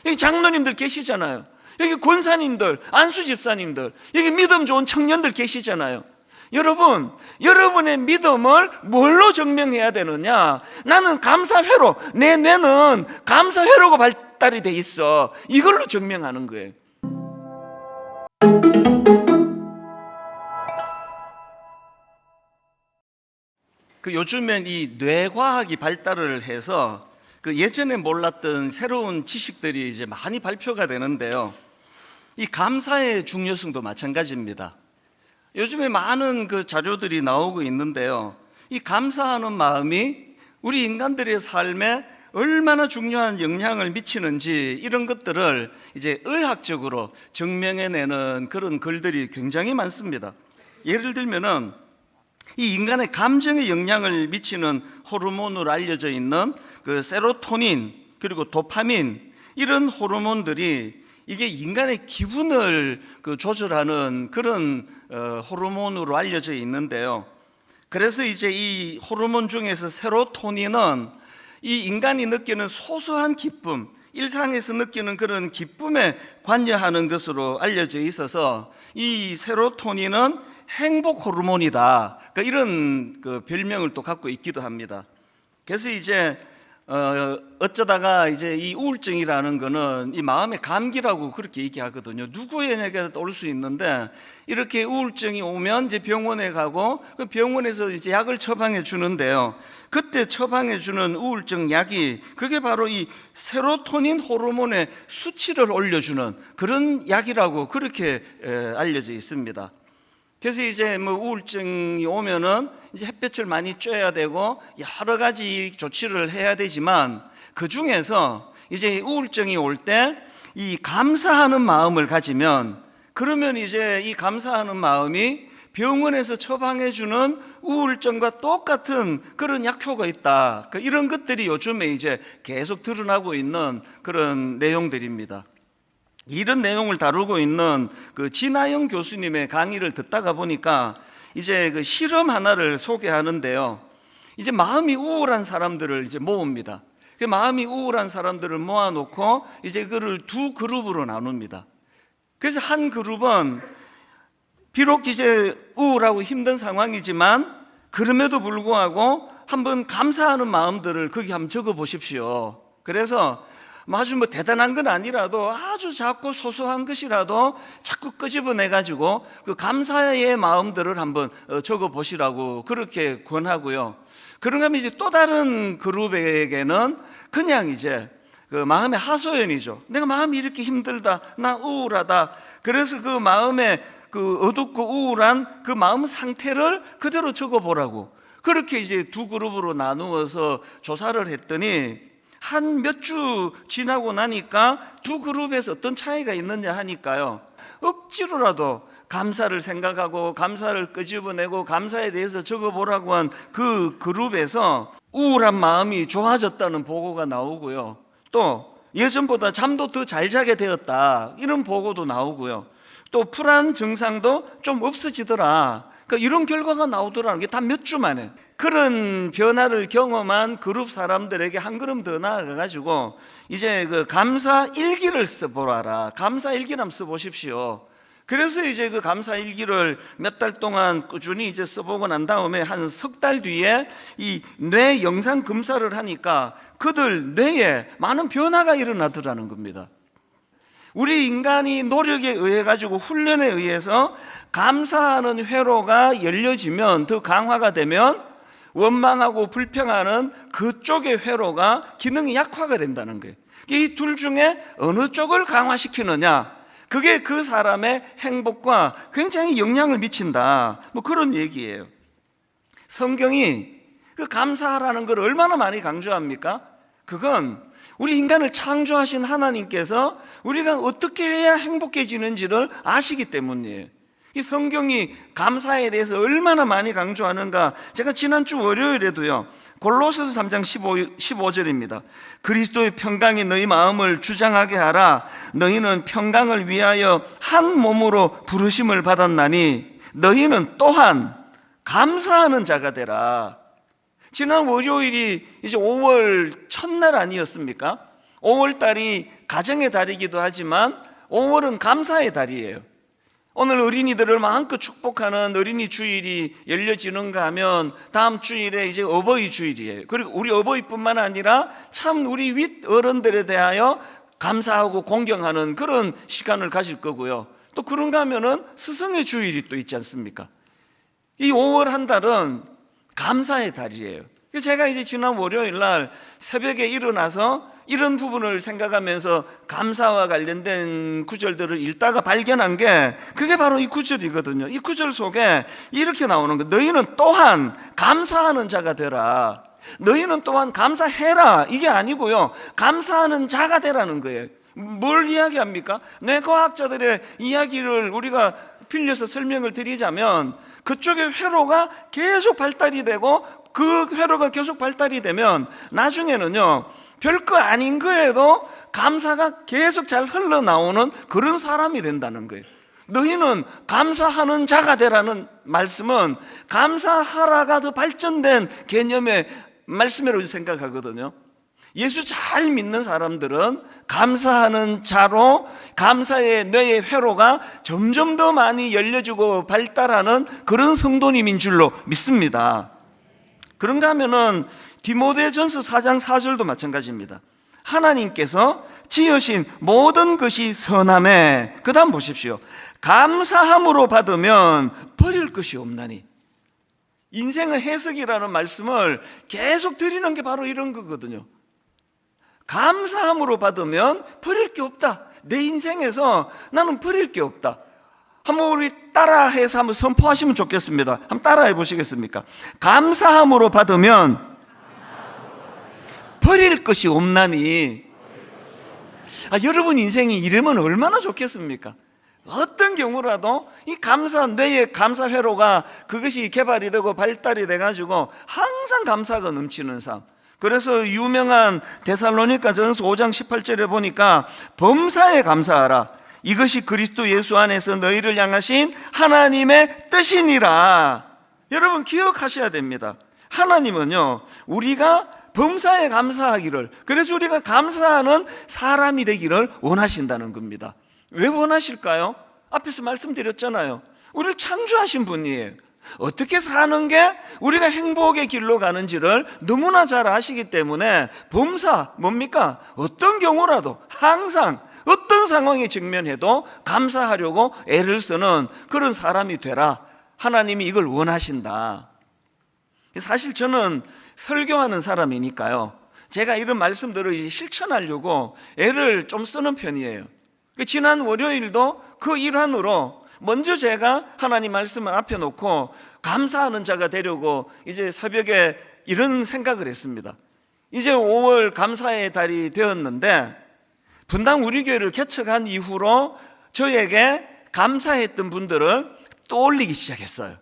여기 장로님들 계시잖아요. 여기 권사님들, 안수 집사님들, 여기 믿음 좋은 청년들 계시잖아요. 여러분, 여러분의 믿음을 뭘로 증명해야 되느냐? 나는 감사회로, 내 뇌는 감사회로가 발달이 돼 있어. 이걸로 증명하는 거예요. 요즘엔 이 뇌과학이 발달을 해서 예전에 몰랐던 새로운 지식들이 이제 많이 발표가 되는데요. 이 감사의 중요성도 마찬가지입니다. 요즘에 많은 자료들이 나오고 있는데요. 이 감사하는 마음이 우리 인간들의 삶에 얼마나 중요한 영향을 미치는지 이런 것들을 이제 의학적으로 증명해내는 그런 글들이 굉장히 많습니다. 예를 들면은 이 인간의 감정에 영향을 미치는 호르몬으로 알려져 있는 세로토닌 그리고 도파민 이런 호르몬들이 이게 인간의 기분을 조절하는 그런 호르몬으로 알려져 있는데요. 그래서 이제 이 호르몬 중에서 세로토닌은 이 인간이 느끼는 소소한 기쁨, 일상에서 느끼는 그런 기쁨에 관여하는 것으로 알려져 있어서 이 세로토닌은 행복 호르몬이다. 이런 별명을 또 갖고 있기도 합니다. 그래서 이제 어쩌다가 이제 이 우울증이라는 거는 이 마음의 감기라고 그렇게 얘기하거든요. 누구에게도 올 수 있는데 이렇게 우울증이 오면 이제 병원에 가고 그 병원에서 이제 약을 처방해 주는데요. 그때 처방해 주는 우울증 약이 그게 바로 이 세로토닌 호르몬의 수치를 올려주는 그런 약이라고 그렇게 알려져 있습니다. 그래서 이제 우울증이 오면은 이제 햇볕을 많이 쬐야 되고 여러 가지 조치를 해야 되지만 그 중에서 이제 우울증이 올 때 이 감사하는 마음을 가지면 그러면 이제 이 감사하는 마음이 병원에서 처방해 주는 우울증과 똑같은 그런 약효가 있다. 이런 것들이 요즘에 이제 계속 드러나고 있는 그런 내용들입니다. 이런 내용을 다루고 있는 진아영 교수님의 강의를 듣다가 보니까 이제 실험 하나를 소개하는데요. 이제 마음이 우울한 사람들을 이제 모읍니다. 마음이 우울한 사람들을 모아놓고 이제 그를 두 그룹으로 나눕니다. 그래서 한 그룹은 비록 이제 우울하고 힘든 상황이지만 그럼에도 불구하고 한번 감사하는 마음들을 거기 한번 적어 보십시오. 그래서 아주 대단한 건 아니라도 아주 작고 소소한 것이라도 자꾸 끄집어내가지고 감사의 마음들을 한번 적어 보시라고 그렇게 권하고요. 그런가 하면 이제 또 다른 그룹에게는 그냥 이제 마음의 하소연이죠. 내가 마음이 이렇게 힘들다, 나 우울하다. 그래서 그 마음에 어둡고 우울한 그 마음 상태를 그대로 적어 보라고 그렇게 이제 두 그룹으로 나누어서 조사를 했더니 한 몇 주 지나고 나니까 두 그룹에서 어떤 차이가 있느냐 하니까요, 억지로라도 감사를 생각하고 감사를 끄집어내고 감사에 대해서 적어보라고 한 그 그룹에서 우울한 마음이 좋아졌다는 보고가 나오고요, 또 예전보다 잠도 더 잘 자게 되었다 이런 보고도 나오고요, 또 불안 증상도 좀 없어지더라, 이런 결과가 나오더라는 게 다 몇 주 만에. 그런 변화를 경험한 그룹 사람들에게 한 걸음 더 나아가가지고 이제 감사 일기를 써보라. 감사 일기를 한번 써보십시오. 그래서 이제 감사 일기를 몇 달 동안 꾸준히 이제 써보고 난 다음에 한 석 달 뒤에 이 뇌 영상 검사를 하니까 그들 뇌에 많은 변화가 일어나더라는 겁니다. 우리 인간이 노력에 의해 가지고 훈련에 의해서 감사하는 회로가 열려지면, 더 강화가 되면 원망하고 불평하는 그쪽의 회로가 기능이 약화가 된다는 거예요. 이 둘 중에 어느 쪽을 강화시키느냐, 그게 그 사람의 행복과 굉장히 영향을 미친다, 그런 얘기예요. 성경이 감사하라는 걸 얼마나 많이 강조합니까? 그건 우리 인간을 창조하신 하나님께서 우리가 어떻게 해야 행복해지는지를 아시기 때문이에요. 이 성경이 감사에 대해서 얼마나 많이 강조하는가, 제가 지난주 월요일에도요, 골로새서 3장 15절입니다. 그리스도의 평강이 너희 마음을 주장하게 하라. 너희는 평강을 위하여 한 몸으로 부르심을 받았나니 너희는 또한 감사하는 자가 되라. 지난 월요일이 이제 5월 첫날 아니었습니까? 5월달이 가정의 달이기도 하지만 5월은 감사의 달이에요. 오늘 어린이들을 마음껏 축복하는 어린이 주일이 열려지는가 하면 다음 주일에 이제 어버이 주일이에요. 그리고 우리 어버이뿐만 아니라 참 우리 윗 어른들에 대하여 감사하고 공경하는 그런 시간을 가질 거고요. 또 그런가 하면은 스승의 주일이 또 있지 않습니까? 이 5월 한 달은 감사의 달이에요. 제가 이제 지난 월요일 날 새벽에 일어나서 이런 부분을 생각하면서 감사와 관련된 구절들을 읽다가 발견한 게 그게 바로 이 구절이거든요. 이 구절 속에 이렇게 나오는 거, 너희는 또한 감사하는 자가 되라. 너희는 또한 감사해라, 이게 아니고요, 감사하는 자가 되라는 거예요. 뭘 이야기합니까? 뇌과학자들의 이야기를 우리가 빌려서 설명을 드리자면 그쪽의 회로가 계속 발달이 되고 그 회로가 계속 발달이 되면 나중에는요, 별거 아닌 거에도 감사가 계속 잘 흘러나오는 그런 사람이 된다는 거예요. 너희는 감사하는 자가 되라는 말씀은 감사하라가 더 발전된 개념의 말씀이라고 생각하거든요. 예수 잘 믿는 사람들은 감사하는 자로 감사의 뇌의 회로가 점점 더 많이 열려지고 발달하는 그런 성도님인 줄로 믿습니다. 그런가 하면은 디모데전서 4장 4절도 마찬가지입니다. 하나님께서 지으신 모든 것이 선함에, 그 다음 보십시오. 감사함으로 받으면 버릴 것이 없나니. 인생의 해석이라는 말씀을 계속 드리는 게 바로 이런 거거든요. 감사함으로 받으면 버릴 게 없다. 내 인생에서 나는 버릴 게 없다. 한번 우리 따라해서 한번 선포하시면 좋겠습니다. 한번 따라해 보시겠습니까? 감사함으로 받으면 버릴 것이 없나니. 여러분 인생이 이러면 얼마나 좋겠습니까? 어떤 경우라도 이 감사, 뇌의 감사 회로가 그것이 개발이 되고 발달이 돼가지고 항상 감사가 넘치는 삶. 그래서 유명한 데살로니가전서 5장 18절에 보니까 범사에 감사하라. 이것이 그리스도 예수 안에서 너희를 향하신 하나님의 뜻이니라. 여러분 기억하셔야 됩니다. 하나님은요, 우리가 범사에 감사하기를, 그래서 우리가 감사하는 사람이 되기를 원하신다는 겁니다. 왜 원하실까요? 앞에서 말씀드렸잖아요. 우리를 창조하신 분이에요. 어떻게 사는 게 우리가 행복의 길로 가는지를 너무나 잘 아시기 때문에 범사, 뭡니까? 어떤 경우라도 항상 어떤 상황에 직면해도 감사하려고 애를 쓰는 그런 사람이 되라. 하나님이 이걸 원하신다. 사실 저는 설교하는 사람이니까요, 제가 이런 말씀들을 이제 실천하려고 애를 좀 쓰는 편이에요. 지난 월요일도 그 일환으로 먼저 제가 하나님 말씀을 앞에 놓고 감사하는 자가 되려고 이제 새벽에 이런 생각을 했습니다. 이제 5월 감사의 달이 되었는데 분당 우리 교회를 개척한 이후로 저에게 감사했던 분들을 떠올리기 시작했어요.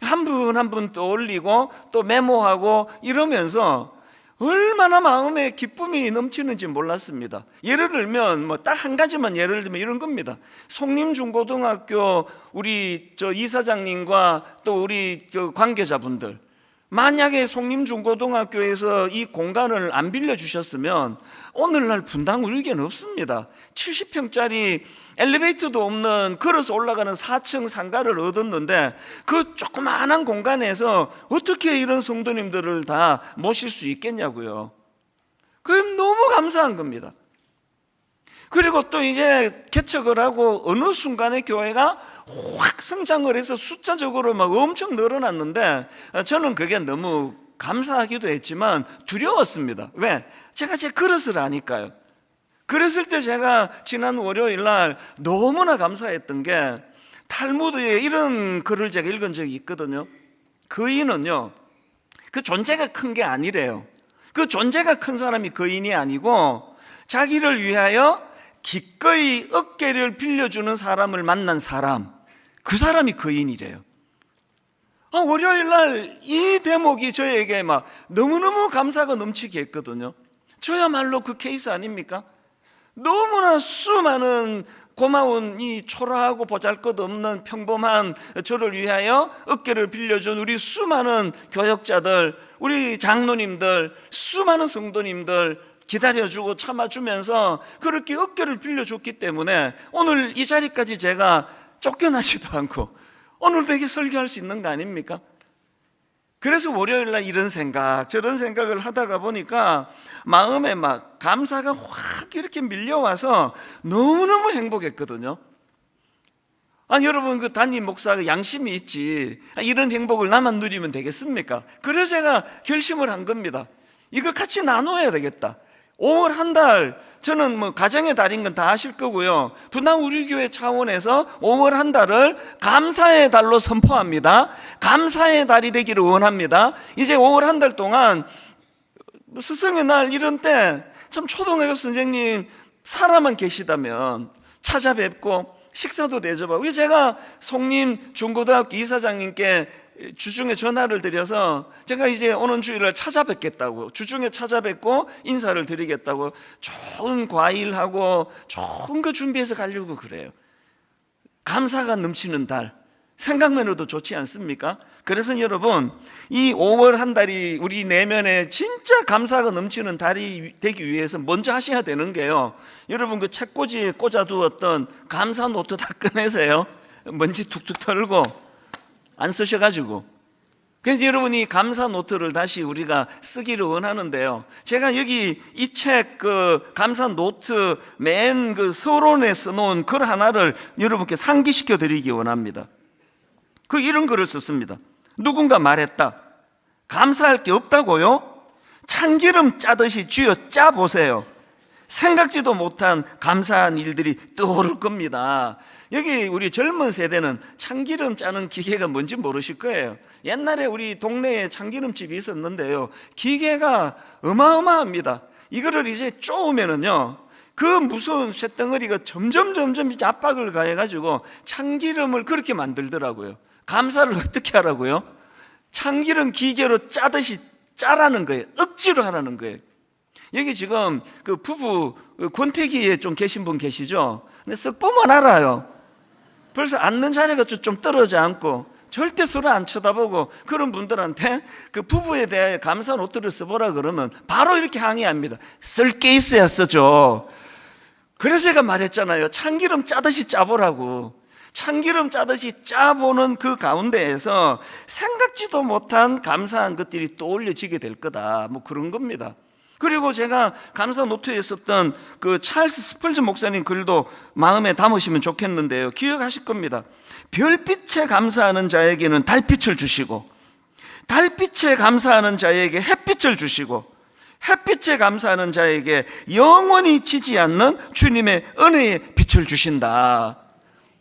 한 분 한 분 떠올리고 또 메모하고 이러면서 얼마나 마음에 기쁨이 넘치는지 몰랐습니다. 예를 들면 딱 한 가지만 예를 들면 이런 겁니다. 송림중고등학교 우리 이사장님과 또 우리 관계자분들, 만약에 송림중고등학교에서 이 공간을 안 빌려주셨으면 오늘날 분당 우리교회는 없습니다. 70평짜리 엘리베이터도 없는 걸어서 올라가는 4층 상가를 얻었는데 그 조그마한 공간에서 어떻게 이런 성도님들을 다 모실 수 있겠냐고요. 그럼 너무 감사한 겁니다. 그리고 또 이제 개척을 하고 어느 순간에 교회가 확 성장을 해서 숫자적으로 막 엄청 늘어났는데 저는 그게 너무 감사하기도 했지만 두려웠습니다. 왜? 제가 제 그릇을 아니까요. 그랬을 때 제가 지난 월요일 날 너무나 감사했던 게 탈무드에 이런 글을 제가 읽은 적이 있거든요. 거인은요, 그 존재가 큰 게 아니래요. 그 존재가 큰 사람이 거인이 아니고 자기를 위하여 기꺼이 어깨를 빌려주는 사람을 만난 사람, 그 사람이 거인이래요. 월요일 날 이 대목이 저에게 막 너무너무 감사가 넘치게 했거든요. 저야말로 그 케이스 아닙니까? 너무나 수많은 고마운 이 초라하고 보잘것없는 평범한 저를 위하여 어깨를 빌려준 우리 수많은 교역자들, 우리 장로님들, 수많은 성도님들, 기다려주고 참아주면서 그렇게 어깨를 빌려줬기 때문에 오늘 이 자리까지 제가 쫓겨나지도 않고 오늘 되게 설교할 수 있는 거 아닙니까? 그래서 월요일날 이런 생각 저런 생각을 하다가 보니까 마음에 막 감사가 확 이렇게 밀려와서 너무너무 행복했거든요. 아니 여러분, 그 담임 목사가 양심이 있지 이런 행복을 나만 누리면 되겠습니까? 그래서 제가 결심을 한 겁니다. 이거 같이 나눠야 되겠다. 5월 한 달, 저는 뭐 가정의 달인 건 다 아실 거고요. 분당 우리 교회 차원에서 5월 한 달을 감사의 달로 선포합니다. 감사의 달이 되기를 원합니다. 이제 5월 한 달 동안 스승의 날 이런 때 참 초등학교 선생님 살아만 계시다면 찾아뵙고 식사도 대접하고, 제가 송림 중고등학교 이사장님께 주중에 전화를 드려서 제가 이제 오는 주일을 찾아뵙겠다고, 주중에 찾아뵙고 인사를 드리겠다고 좋은 과일하고 좋은 거 준비해서 가려고 그래요. 감사가 넘치는 달, 생각만으로도 좋지 않습니까? 그래서 여러분, 이 5월 한 달이 우리 내면에 진짜 감사가 넘치는 달이 되기 위해서 먼저 하셔야 되는 게요, 여러분 그 책꽂이에 꽂아두었던 감사 노트 다 꺼내세요. 먼지 툭툭 털고 안 쓰셔가지고. 그래서 여러분이 감사 노트를 다시 우리가 쓰기를 원하는데요, 제가 여기 이 책 그 감사 노트 맨 그 서론에 써놓은 글 하나를 여러분께 상기시켜 드리기 원합니다. 그 이런 글을 썼습니다. 누군가 말했다. 감사할 게 없다고요? 참기름 짜듯이 쥐어 짜보세요. 생각지도 못한 감사한 일들이 떠오를 겁니다. 여기 우리 젊은 세대는 참기름 짜는 기계가 뭔지 모르실 거예요. 옛날에 우리 동네에 참기름집이 있었는데요, 기계가 어마어마합니다. 이거를 이제 쪼으면은요, 그 무서운 쇳덩어리가 점점 이제 압박을 가해가지고 참기름을 그렇게 만들더라고요. 감사를 어떻게 하라고요? 참기름 기계로 짜듯이 짜라는 거예요. 억지로 하라는 거예요. 여기 지금 그 부부 권태기에 좀 계신 분 계시죠? 근데 쓱 보면 알아요. 벌써 앉는 자리가 좀 떨어져 앉고 절대 서로 안 쳐다보고, 그런 분들한테 그 부부에 대해 감사 노트를 써보라 그러면 바로 이렇게 항의합니다. 쓸 게 있어야 써줘. 그래서 제가 말했잖아요, 참기름 짜듯이 짜보라고. 참기름 짜듯이 짜보는 그 가운데에서 생각지도 못한 감사한 것들이 떠올려지게 될 거다, 뭐 그런 겁니다. 그리고 제가 감사 노트에 썼던 그 찰스 스펄전 목사님 글도 마음에 담으시면 좋겠는데요, 기억하실 겁니다. 별빛에 감사하는 자에게는 달빛을 주시고, 달빛에 감사하는 자에게 햇빛을 주시고, 햇빛에 감사하는 자에게 영원히 지지 않는 주님의 은혜의 빛을 주신다.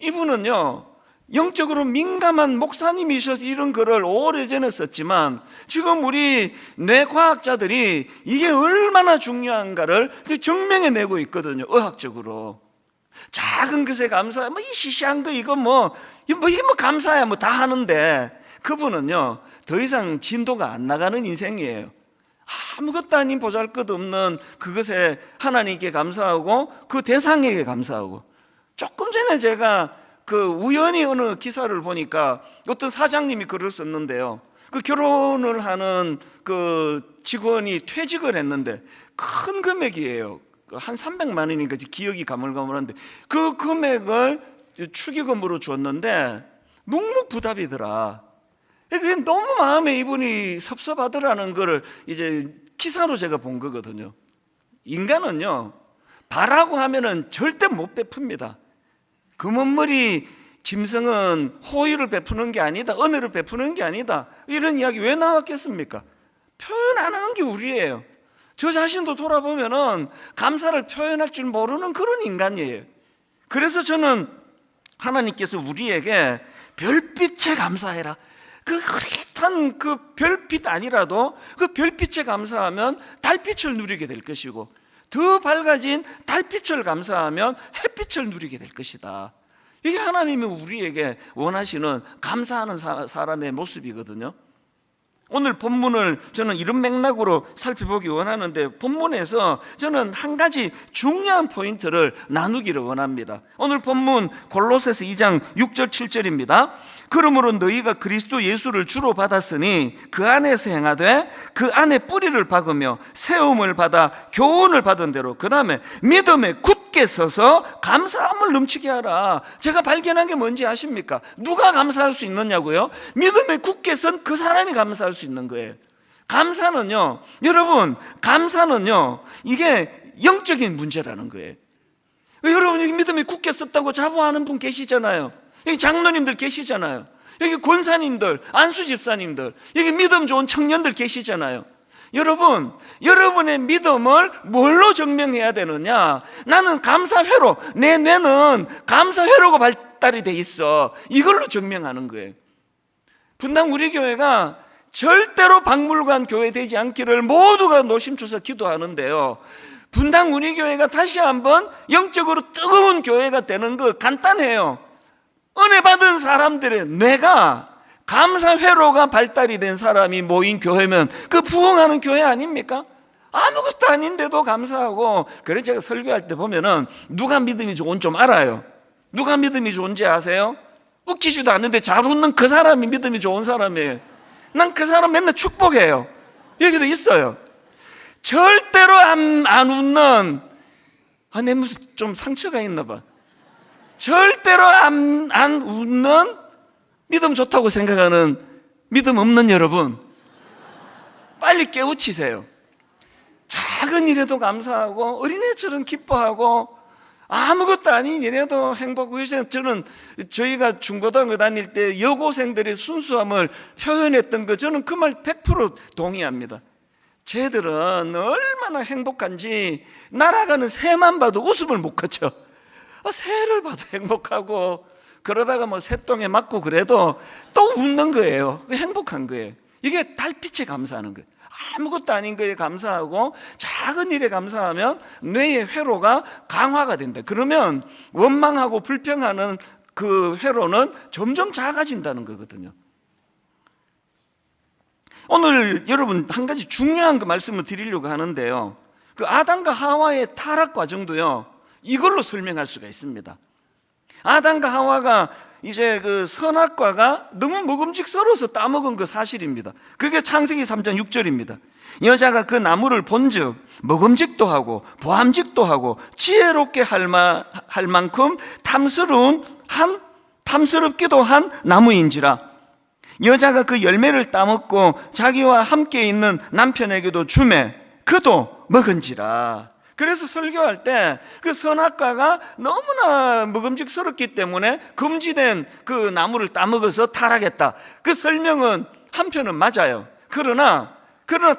이분은요, 영적으로 민감한 목사님이셔서 이런 글을 오래전에 썼지만 지금 우리 뇌과학자들이 이게 얼마나 중요한가를 증명해내고 있거든요. 의학적으로. 작은 것에 감사, 이 시시한 거 이거 이게 감사야 다 하는데, 그분은요 더 이상 진도가 안 나가는 인생이에요. 아무것도 아닌 보잘것없는 그것에 하나님께 감사하고 그 대상에게 감사하고. 조금 전에 제가 그 우연히 어느 기사를 보니까 어떤 사장님이 글을 썼는데요, 그 결혼을 하는 그 직원이 퇴직을 했는데 큰 금액이에요. 한 300만 원인가 기억이 가물가물한데 그 금액을 축의금으로 줬는데 묵묵부답이더라. 그게 너무 마음에 이분이 섭섭하더라는 거를 이제 기사로 제가 본 거거든요. 인간은요, 바라고 하면은 절대 못 베풉니다. 금은머리 짐승은 호의를 베푸는 게 아니다, 은혜를 베푸는 게 아니다, 이런 이야기 왜 나왔겠습니까? 표현 안 하는 게 우리예요. 저 자신도 돌아보면은 감사를 표현할 줄 모르는 그런 인간이에요. 그래서 저는 하나님께서 우리에게 별빛에 감사해라, 그 흐릿한 그 별빛 아니라도 그 별빛에 감사하면 달빛을 누리게 될 것이고, 더 밝아진 달빛을 감사하면 햇빛을 누리게 될 것이다. 이게 하나님이 우리에게 원하시는 감사하는 사람의 모습이거든요. 오늘 본문을 저는 이런 맥락으로 살펴보기 원하는데, 본문에서 저는 한 가지 중요한 포인트를 나누기를 원합니다. 오늘 본문 골로새서 2장 6절 7절입니다. 그러므로 너희가 그리스도 예수를 주로 받았으니 그 안에서 행하되 그 안에 뿌리를 박으며 세움을 받아 교훈을 받은 대로 그 다음에 믿음에 굳게 서서 감사함을 넘치게 하라. 제가 발견한 게 뭔지 아십니까? 누가 감사할 수 있느냐고요? 믿음에 굳게 선 그 사람이 감사할 수 있는 거예요. 감사는요, 여러분, 감사는요, 이게 영적인 문제라는 거예요. 여러분, 여기 믿음에 굳게 섰다고 자부하는 분 계시잖아요. 여기 장로님들 계시잖아요. 여기 권사님들, 안수 집사님들, 여기 믿음 좋은 청년들 계시잖아요. 여러분, 여러분의 믿음을 뭘로 증명해야 되느냐? 나는 감사회로, 내 뇌는 감사회로가 발달이 돼 있어. 이걸로 증명하는 거예요. 분당 우리 교회가 절대로 박물관 교회 되지 않기를 모두가 노심초사 기도하는데요, 분당 우리 교회가 다시 한번 영적으로 뜨거운 교회가 되는 거 간단해요. 은혜 받은 사람들의 뇌가 감사회로가 발달이 된 사람이 모인 교회면 그 부흥하는 교회 아닙니까? 아무것도 아닌데도 감사하고. 그래서 제가 설교할 때 보면은 누가 믿음이 좋은지 좀 알아요. 누가 믿음이 좋은지 아세요? 웃기지도 않는데 잘 웃는 그 사람이 믿음이 좋은 사람이에요. 난 그 사람 맨날 축복해요. 여기도 있어요. 절대로 안 웃는, 내 무슨 좀 상처가 있나 봐. 절대로 안 웃는, 믿음 좋다고 생각하는 믿음 없는 여러분, 빨리 깨우치세요. 작은 일에도 감사하고 어린애처럼 기뻐하고 아무것도 아닌 일에도 행복하고. 저는 저희가 중고등학교 다닐 때 여고생들의 순수함을 표현했던 거, 저는 그 말 100% 동의합니다. 쟤들은 얼마나 행복한지 날아가는 새만 봐도 웃음을 못 거쳐. 새를 봐도 행복하고, 그러다가 뭐 새똥에 맞고 그래도 또 웃는 거예요. 행복한 거예요. 이게 달빛에 감사하는 거예요. 아무것도 아닌 거에 감사하고 작은 일에 감사하면 뇌의 회로가 강화가 된다. 그러면 원망하고 불평하는 그 회로는 점점 작아진다는 거거든요. 오늘 여러분 한 가지 중요한 그 말씀을 드리려고 하는데요, 그 아담과 하와의 타락 과정도요, 이걸로 설명할 수가 있습니다. 아담과 하와가 이제 그 선악과가 너무 먹음직스러워서 따먹은 그 사실입니다. 그게 창세기 3장 6절입니다. 여자가 그 나무를 본즉 먹음직도 하고 보암직도 하고 지혜롭게 할 만큼 탐스럽기도 한 나무인지라. 여자가 그 열매를 따먹고 자기와 함께 있는 남편에게도 주매 그도 먹은지라. 그래서 설교할 때 그 선악과가 너무나 먹음직스럽기 때문에 금지된 그 나무를 따먹어서 타락했다. 그 설명은 한편은 맞아요. 그러나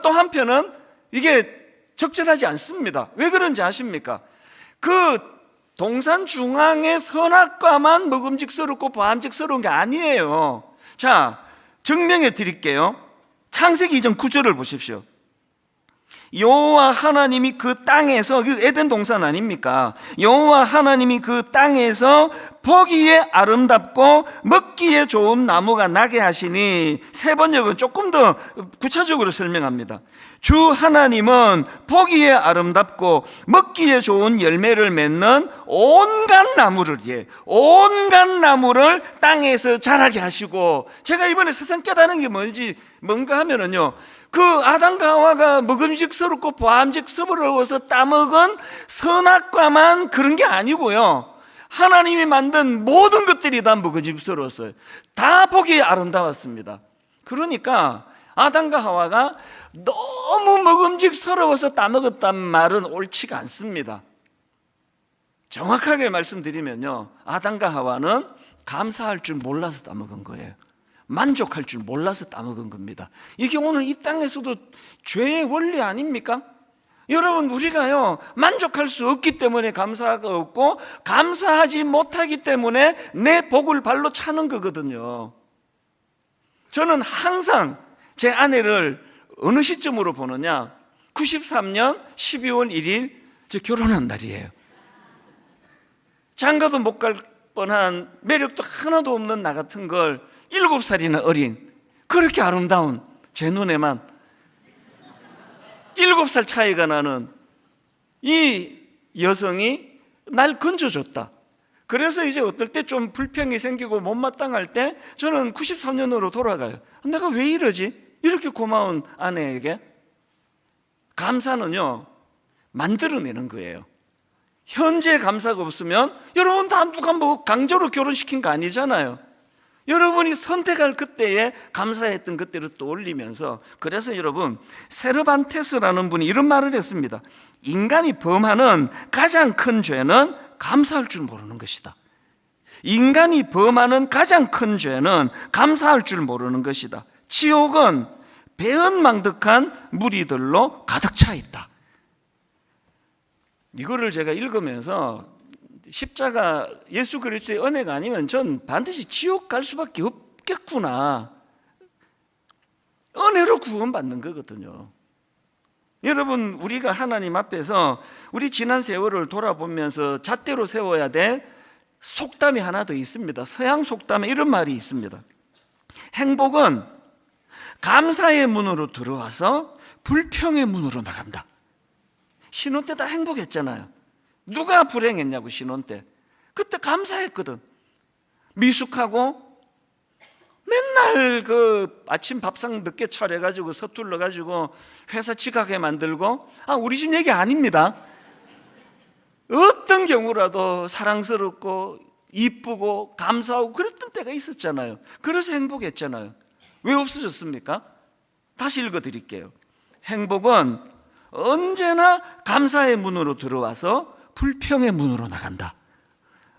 또 한편은 이게 적절하지 않습니다. 왜 그런지 아십니까? 그 동산 중앙의 선악과만 먹음직스럽고 보암직스러운 게 아니에요. 자, 증명해 드릴게요. 창세기 2장 9절을 보십시오. 여호와 하나님이 그 땅에서, 그 에덴 동산 아닙니까? 여호와 하나님이 그 땅에서 보기에 아름답고 먹기에 좋은 나무가 나게 하시니, 세 번역은 조금 더 구체적으로 설명합니다. 주 하나님은 보기에 아름답고 먹기에 좋은 열매를 맺는 온갖 나무를 땅에서 자라게 하시고. 제가 이번에 세상 깨달은 게 뭔가 하면은요, 그 아담과 하와가 먹음직스럽고 보암직스러워서 따먹은 선악과만 그런 게 아니고요, 하나님이 만든 모든 것들이 다 먹음직스러웠어요. 다 보기에 아름다웠습니다. 그러니까 아담과 하와가 너무 먹음직스러워서 따먹었단 말은 옳지가 않습니다. 정확하게 말씀드리면요, 아담과 하와는 감사할 줄 몰라서 따먹은 거예요. 만족할 줄 몰라서 따먹은 겁니다. 이게 오늘 이 땅에서도 죄의 원리 아닙니까? 여러분, 우리가요, 만족할 수 없기 때문에 감사가 없고, 감사하지 못하기 때문에 내 복을 발로 차는 거거든요. 저는 항상 제 아내를 어느 시점으로 보느냐, 93년 12월 1일 제 결혼한 날이에요. 장가도 못 갈 뻔한, 매력도 하나도 없는 나 같은 걸 7살이나 어린, 그렇게 아름다운 제 눈에만 7살 차이가 나는 이 여성이 날 건져줬다. 그래서 이제 어떨 때 좀 불평이 생기고 못마땅할 때 저는 93년으로 돌아가요. 내가 왜 이러지? 이렇게 고마운 아내에게. 감사는요, 만들어내는 거예요. 현재 감사가 없으면 여러분 다 누가 뭐 강제로 결혼시킨 거 아니잖아요. 여러분이 선택할 그때에 감사했던 그때를 떠올리면서, 그래서 여러분 세르반테스라는 분이 이런 말을 했습니다. 인간이 범하는 가장 큰 죄는 감사할 줄 모르는 것이다. 인간이 범하는 가장 큰 죄는 감사할 줄 모르는 것이다. 지옥은 배은망덕한 무리들로 가득 차 있다. 이거를 제가 읽으면서 십자가 예수 그리스도의 은혜가 아니면 전 반드시 지옥 갈 수밖에 없겠구나. 은혜로 구원받는 거거든요. 여러분, 우리가 하나님 앞에서 우리 지난 세월을 돌아보면서 잣대로 세워야 될 속담이 하나 더 있습니다. 서양 속담에 이런 말이 있습니다. 행복은 감사의 문으로 들어와서 불평의 문으로 나간다. 신혼 때 다 행복했잖아요. 누가 불행했냐고, 신혼 때. 그때 감사했거든. 미숙하고 맨날 그 아침 밥상 늦게 차려가지고 서툴러가지고 회사 지각해 만들고, 우리 집 얘기 아닙니다. 어떤 경우라도 사랑스럽고 이쁘고 감사하고 그랬던 때가 있었잖아요. 그래서 행복했잖아요. 왜 없어졌습니까? 다시 읽어드릴게요. 행복은 언제나 감사의 문으로 들어와서 불평의 문으로 나간다.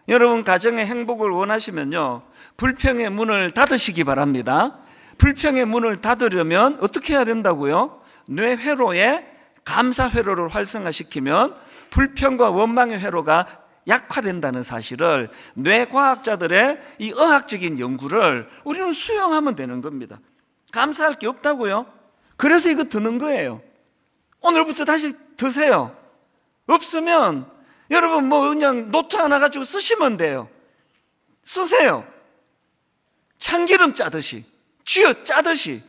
여러분, 가정의 행복을 원하시면요, 불평의 문을 닫으시기 바랍니다. 불평의 문을 닫으려면 어떻게 해야 된다고요? 뇌 회로에 감사 회로를 활성화시키면 불평과 원망의 회로가 약화된다는 사실을, 뇌과학자들의 이 의학적인 연구를 우리는 수용하면 되는 겁니다. 감사할 게 없다고요? 그래서 이거 드는 거예요. 오늘부터 다시 드세요. 없으면 여러분 뭐 그냥 노트 하나 가지고 쓰시면 돼요. 쓰세요. 참기름 짜듯이, 쥐어 짜듯이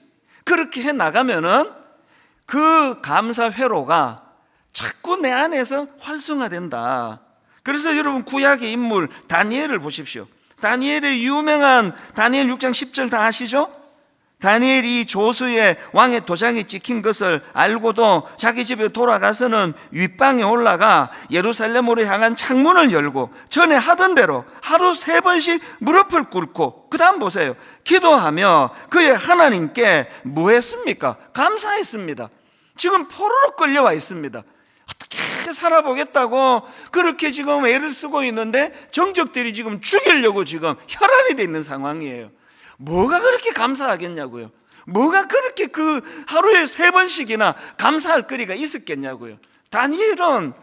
그렇게 해 나가면은 그 감사 회로가 자꾸 내 안에서 활성화된다. 그래서 여러분, 구약의 인물 다니엘을 보십시오. 다니엘의 유명한 다니엘 6장 10절 다 아시죠? 다니엘이 조수의 왕의 도장이 찍힌 것을 알고도 자기 집에 돌아가서는 윗방에 올라가 예루살렘으로 향한 창문을 열고 전에 하던 대로 하루 3번씩 무릎을 꿇고, 그 다음 보세요, 기도하며 그의 하나님께 뭐 했습니까? 감사했습니다. 지금 포로로 끌려와 있습니다. 어떻게 살아보겠다고 그렇게 지금 애를 쓰고 있는데 정적들이 지금 죽이려고 지금 혈안이 돼 있는 상황이에요. 뭐가 그렇게 감사하겠냐고요? 뭐가 그렇게 그 하루에 3번씩이나 감사할 거리가 있었겠냐고요? 다니엘은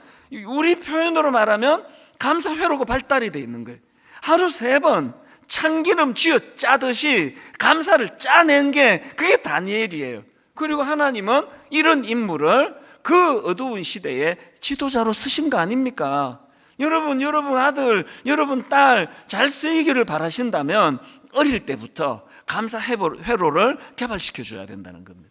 우리 표현으로 말하면 감사 회로가 발달이 돼 있는 거예요. 하루 3번 참기름 쥐어 짜듯이 감사를 짜낸 게 그게 다니엘이에요. 그리고 하나님은 이런 인물을 그 어두운 시대에 지도자로 쓰신 거 아닙니까? 여러분 아들, 여러분 딸 잘 쓰이기를 바라신다면 어릴 때부터 감사 회로를 개발시켜 줘야 된다는 겁니다.